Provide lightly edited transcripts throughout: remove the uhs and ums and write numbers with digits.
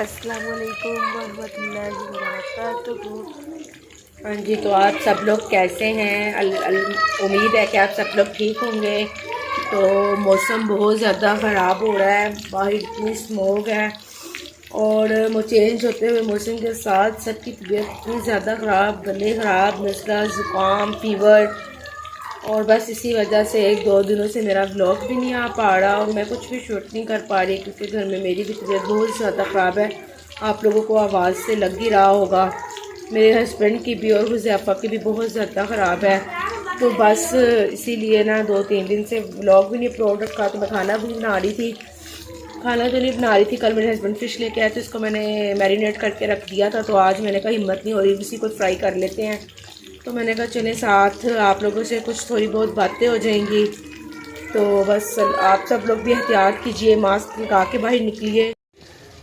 अस्सलाम वालेकुम रहमतुल्लाहि व बरकातुहू। हाँ जी, तो आप सब लोग कैसे हैं? उम्मीद है कि आप सब लोग ठीक होंगे। तो मौसम बहुत ज़्यादा ख़राब हो रहा है, बाहर इतनी स्मोक है और वो चेंज होते हुए मौसम के साथ सबकी तबीयत इतनी ज़्यादा ख़राब, गले ख़राब, नज़ला, ज़ुकाम, फीवर। और बस इसी वजह से एक दो दिनों से मेरा व्लॉग भी नहीं आ पा रहा और मैं कुछ भी शूट नहीं कर पा रही क्योंकि घर में मेरी भी तबीयत बहुत ज़्यादा ख़राब है। आप लोगों को आवाज़ से लग ही रहा होगा। मेरे हस्बैंड की भी और हुज़ैफा की भी बहुत ज़्यादा ख़राब है। तो बस इसीलिए ना 2-3 दिन से व्लॉग भी नहीं अपलोड रखा। तो मैं खाना भी बना रही थी, खाना तो नहीं बना रही थी। कल मेरे हस्बैंड फ़िश लेके आए तो इसको मैंने मैरिनेट करके रख दिया था। तो आज मैंने कहा हिम्मत नहीं हो रही, इसी को फ्राई कर लेते हैं। तो मैंने कहा चले साथ आप लोगों से कुछ थोड़ी बहुत बातें हो जाएंगी। तो बस आप सब लोग भी एहतियात कीजिए, मास्क लगा के बाहर निकलिए।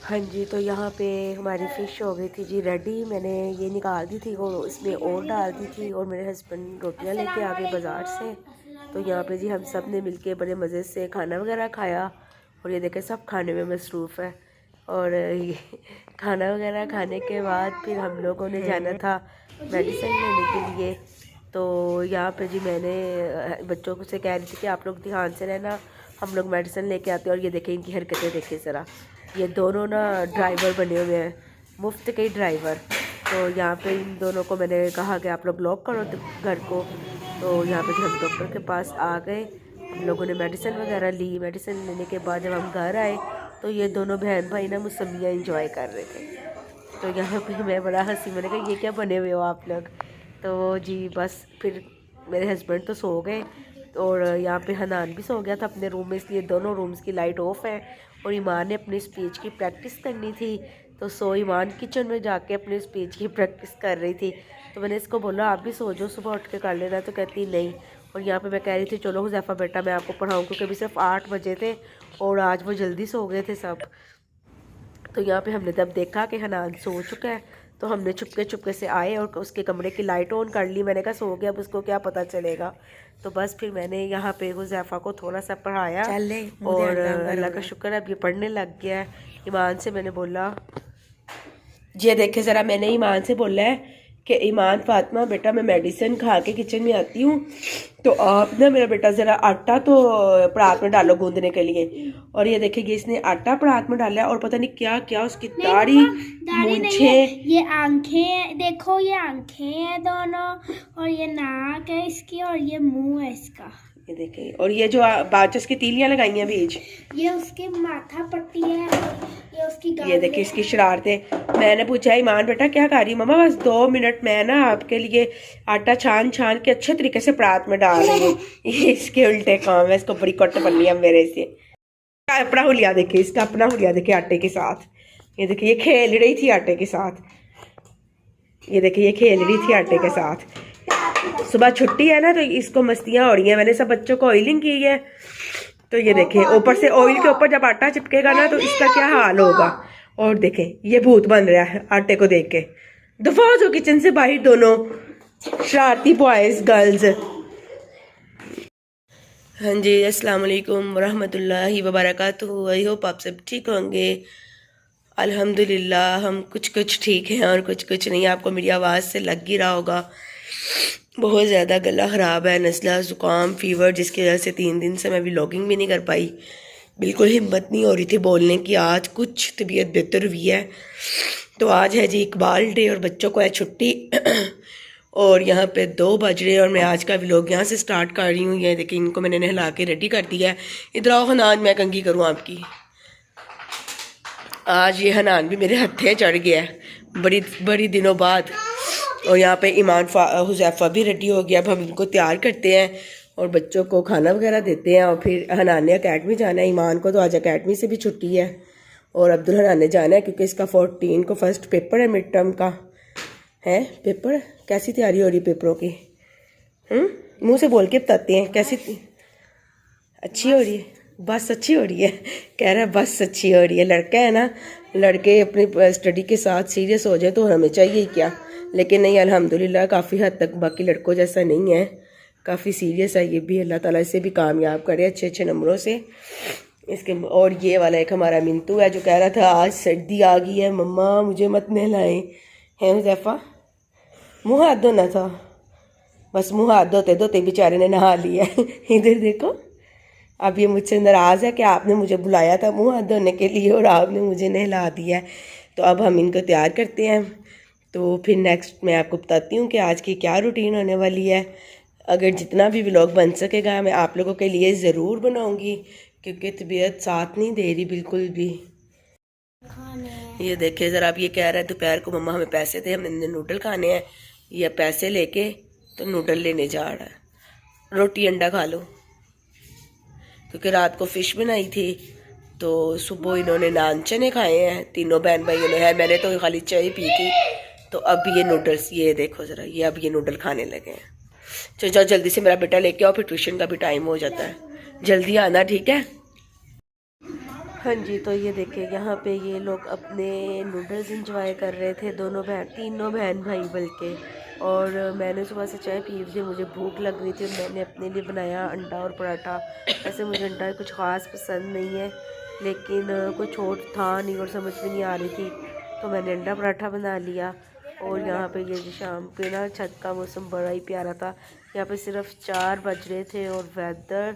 हाँ जी, तो यहाँ पे हमारी फ़िश हो गई थी जी रेडी। मैंने ये निकाल दी थी और इसमें और डाल दी थी और मेरे हस्बैंड रोटियाँ लेके आ गए बाज़ार से। तो यहाँ पे जी हम सब ने मिलके बड़े मज़े से खाना वगैरह खाया और ये देखें सब खाने में मसरूफ़ है। और ये खाना वगैरह खाने के बाद फिर हम लोगों ने जाना था मेडिसिन लेने के लिए। तो यहाँ पे जी मैंने बच्चों को से कह रही थी कि आप लोग ध्यान से रहना, हम लोग मेडिसिन लेके आते हैं। और ये देखें इनकी हरकतें देखें ज़रा, ये दोनों ना ड्राइवर बने हुए हैं, मुफ्त के ही ड्राइवर। तो यहाँ पे इन दोनों को मैंने कहा कि आप लोग लॉक करो घर को। तो यहाँ पे हम डॉक्टर के पास आ गए, हम लोगों ने मेडिसिन वगैरह ली। मेडिसिन लेने के बाद जब हम घर आए तो ये दोनों बहन भाई ना मौसमियाँ इंजॉय कर रहे थे। तो यहाँ पे मैं बड़ा हंसी, मैंने कहा ये क्या बने हुए हो आप लोग। तो जी बस फिर मेरे हस्बैंड तो सो गए और यहाँ पे हनान भी सो गया था अपने रूम में, इसलिए दोनों रूम्स की लाइट ऑफ है। और ईमान ने अपनी स्पीच की प्रैक्टिस करनी थी, तो सो ईमान किचन में जाके अपनी स्पीच की प्रैक्टिस कर रही थी। तो मैंने इसको बोला आप भी सो जाओ, सुबह उठ के कर लेना। तो कहती नहीं। और यहाँ पे मैं कह रही थी चलो हुज़ैफा बेटा मैं आपको पढ़ाऊँ, क्योंकि अभी सिर्फ 8 बजे थे और आज वो जल्दी सो गए थे सब। तो यहाँ पे हमने तब देखा कि हनान सो चुका है, तो हमने चुपके से आए और उसके कमरे की लाइट ऑन कर ली। मैंने कहा सो गया, अब उसको क्या पता चलेगा। तो बस फिर मैंने यहाँ पे हुज़ैफा को थोड़ा सा पढ़ाया और अल्लाह का शुक्र है अब ये पढ़ने लग गया है। ईमान से मैंने बोला, ये देखे ज़रा, मैंने ईमान से बोला है कि ईमान फातिमा बेटा मैं मेडिसिन खा के किचन में आती हूँ, तो आप ना मेरा बेटा ज़रा आटा तो परात में डालो गूंदने के लिए। और ये देखिए इसने आटा परात में डाला और पता नहीं क्या क्या, उसकी दाढ़ी मूंछे, ये आंखें देखो, ये आंखें हैं दोनों, और ये नाक है इसकी और ये मुंह है इसका, ये देखें। और ये जो बाचस की तीलियां लगाई हैं बीच, ये उसके माथा पट्टी है, ये उसकी ये देखिए इसकी शरारतें। मैंने पूछा ईमान बेटा क्या कर रही मम्मा, बस 2 मिनट मैं ना आपके लिए आटा छान छान के अच्छे तरीके से परात में डाल रही हूँ। ये इसके उल्टे काम है, इसको बड़ी कट पड़नी है मेरे से। अपना हुलिया देखिए, इसका अपना हुलिया देखिए आटे के साथ। ये देखिए ये खेल रही थी आटे के साथ, ये देखिए ये खेल रही थी आटे के साथ। सुबह छुट्टी है ना तो इसको मस्तियाँ हो रही हैं, मैंने सब बच्चों को ऑयलिंग की है। तो ये देखें ऊपर से ऑयल के ऊपर जब आटा चिपकेगा ना तो इसका क्या हाल होगा। और देखें ये भूत बन रहा है आटे को देख के। दफा हो जो किचन से बाहर दोनों शरारती बॉयज गर्ल्स। हाँ जी, अस्सलाम वालेकुम रहमतुल्लाहि व बरकातुहू। आई होप आप सब ठीक होंगे। अल्हम्दुलिल्लाह हम कुछ ठीक हैं और कुछ नहीं। आपको मेरी आवाज़ से लग ही रहा होगा बहुत ज़्यादा गला ख़राब है, नज़ला, ज़ुकाम, फ़ीवर, जिसकी वजह से 3 दिन से मैं व्लॉगिंग भी नहीं कर पाई। बिल्कुल हिम्मत नहीं हो रही थी बोलने की। आज कुछ तबीयत बेहतर हुई है। तो आज है जी इकबाल डे और बच्चों को है छुट्टी और यहाँ पे 2 बज रहे हैं और मैं आज का व्लॉग यहाँ से स्टार्ट कर रही हूँ। ये देखिए इनको मैंने नहला के रेडी कर दिया है। इधर आओ हनान, मैं कंघी करूँ आपकी। आज ये हनान भी मेरे हत्थे चढ़ गया है बड़ी दिनों बाद। और यहाँ पे ईमान हुज़ैफा भी रेडी हो गया। अब हम इनको तैयार करते हैं और बच्चों को खाना वगैरह देते हैं और फिर हनान ने अकेडमी जाना है। ईमान को तो आज अकेडमी से भी छुट्टी है और अब्दुल हनान ने जाना है क्योंकि इसका 14 को फर्स्ट पेपर है, मिड टर्म का है पेपर। कैसी तैयारी हो रही पेपरों की? मुँह से बोल के बताते हैं कैसी अच्छी हो रही है? बस अच्छी हो रही है, कह रहा है बस अच्छी हो रही है। लड़का है ना, लड़के अपनी स्टडी के साथ सीरियस हो जाए तो हमें चाहिए क्या, लेकिन नहीं अल्हम्दुलिल्लाह काफ़ी हद तक बाकी लड़कों जैसा नहीं है, काफ़ी सीरियस है ये भी। अल्लाह ताला इसे भी कामयाब करे अच्छे नंबरों से। इसके और ये वाला एक हमारा मिंटू है जो कह रहा था आज सर्दी आ गई है मम्मा मुझे मत नहलाएं। हैं हुज़ैफ़ा, मुँह हाथ धोना था, बस मुँह हाथ धोते धोते बेचारे ने नहा लिया। इधर देखो, अब ये मुझसे नाराज़ है कि आपने मुझे बुलाया था मुँह हाथ धोने के लिए और आपने मुझे नहला दिया है। तो अब हम इनको तैयार करते हैं, तो फिर नेक्स्ट मैं आपको बताती हूँ कि आज की क्या रूटीन होने वाली है। अगर जितना भी व्लॉग बन सकेगा मैं आप लोगों के लिए ज़रूर बनाऊँगी, क्योंकि तबीयत साथ नहीं दे रही बिल्कुल भी। ये देखिए ज़रा, आप ये कह रहे हैं दोपहर को मम्मा हमें पैसे थे, हमने नूडल खाने हैं। ये पैसे लेके तो नूडल लेने जा रहा है। रोटी अंडा खा लो, क्योंकि रात को फ़िश बनाई थी तो सुबह इन्होंने नान चने खाए हैं तीनों बहन भाइयों ने। है मैंने तो खाली चाय पी थी। तो अब ये नूडल्स, ये देखो ज़रा, ये अब ये नूडल खाने लगे हैं। चलो जाओ जल्दी से मेरा बेटा लेके आओ, फिर ट्यूशन का भी टाइम हो जाता है। जल्दी आना, ठीक है। हाँ जी, तो ये देखिए यहाँ पे ये लोग अपने नूडल्स इंजॉय कर रहे थे, तीनों बहन भाई बल्कि। और मैंने सुबह से चाय पी थी, मुझे भूख लग रही थी और मैंने अपने लिए बनाया अंडा और पराठा। ऐसे मुझे अंडा कुछ ख़ास पसंद नहीं है, लेकिन कुछ और था नहीं और समझ में नहीं आ रही थी, तो मैंने अंडा पराठा बना लिया। और यहाँ पे ये जो शाम पे ना छत का मौसम बड़ा ही प्यारा था। यहाँ पे सिर्फ 4 बज रहे थे और वेदर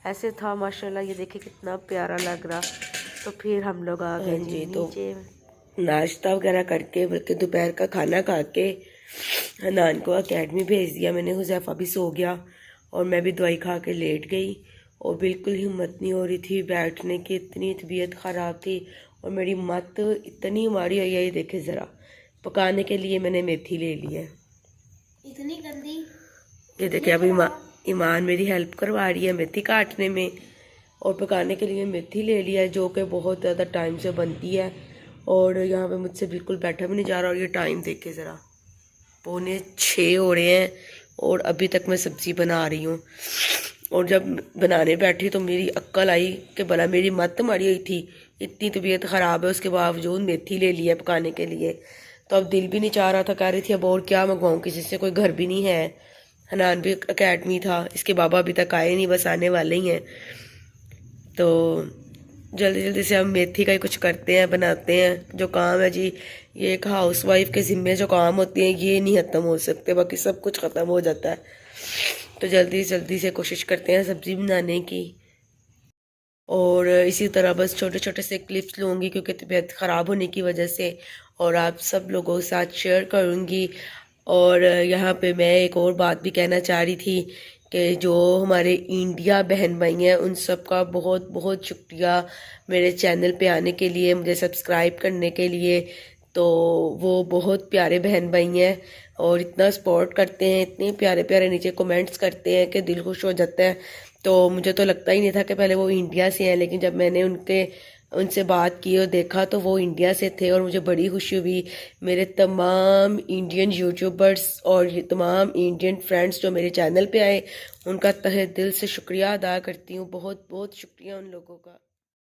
ऐसे था माशाल्लाह, ये देखिए कितना प्यारा लग रहा। तो फिर हम लोग आ गए जी नीचे, नाश्ता वगैरह करके, बल्कि दोपहर का खाना खा के हनान को एकेडमी भेज दिया मैंने। हुज़ैफ़ा भी सो गया और मैं भी दवाई खा के लेट गई और बिल्कुल हिम्मत नहीं हो रही थी बैठने की, इतनी तबीयत ख़राब थी और मेरी मत इतनी मारी हुई है। ये देखे ज़रा, पकाने के लिए मैंने मेथी ले ली है, इतनी गंदी। ये देखिए अभी ईमान मेरी हेल्प करवा रही है मेथी काटने में, और पकाने के लिए मेथी ले लिया है जो कि बहुत ज़्यादा टाइम से बनती है। और यहाँ पे मुझसे बिल्कुल बैठा भी नहीं जा रहा। और ये टाइम देखे ज़रा, 5:45 हो रहे हैं और अभी तक मैं सब्ज़ी बना रही हूँ। और जब बनाने बैठी तो मेरी अक्ल आई कि भला मेरी मत मारी हुई थी, इतनी तबीयत ख़राब है उसके बावजूद मेथी ले लिया पकाने के लिए। तो अब दिल भी नहीं चाह रहा था, कह रही थी अब और क्या मंगवाऊँ, किसी से कोई घर भी नहीं है। हनान भी एकेडमी था, इसके बाबा अभी तक आए नहीं, बस आने वाले ही हैं। तो जल्दी जल्दी से हम मेथी का ही कुछ करते हैं, बनाते हैं। जो काम है जी, ये एक हाउस वाइफ के ज़िम्मे जो काम होते हैं ये नहीं ख़त्म हो सकते, बाकी सब कुछ ख़त्म हो जाता है। तो जल्दी जल्दी से कोशिश करते हैं सब्ज़ी बनाने की। और इसी तरह बस छोटे छोटे से क्लिप्स लूँगी क्योंकि तबीयत ख़राब होने की वजह से, और आप सब लोगों के साथ शेयर करूँगी। और यहाँ पे मैं एक और बात भी कहना चाह रही थी कि जो हमारे इंडिया बहन भाई हैं उन सब का बहुत बहुत शुक्रिया मेरे चैनल पे आने के लिए, मुझे सब्सक्राइब करने के लिए। तो वो बहुत प्यारे बहन भाई हैं और इतना सपोर्ट करते हैं, इतने प्यारे प्यारे नीचे कमेंट्स करते हैं कि दिल खुश हो जाता है। तो मुझे तो लगता ही नहीं था कि पहले वो इंडिया से हैं, लेकिन जब मैंने उनसे बात की और देखा तो वो इंडिया से थे और मुझे बड़ी खुशी हुई। मेरे तमाम इंडियन यूट्यूबर्स और ये तमाम इंडियन फ्रेंड्स जो मेरे चैनल पे आए, उनका तहे दिल से शुक्रिया अदा करती हूँ। बहुत बहुत शुक्रिया उन लोगों का।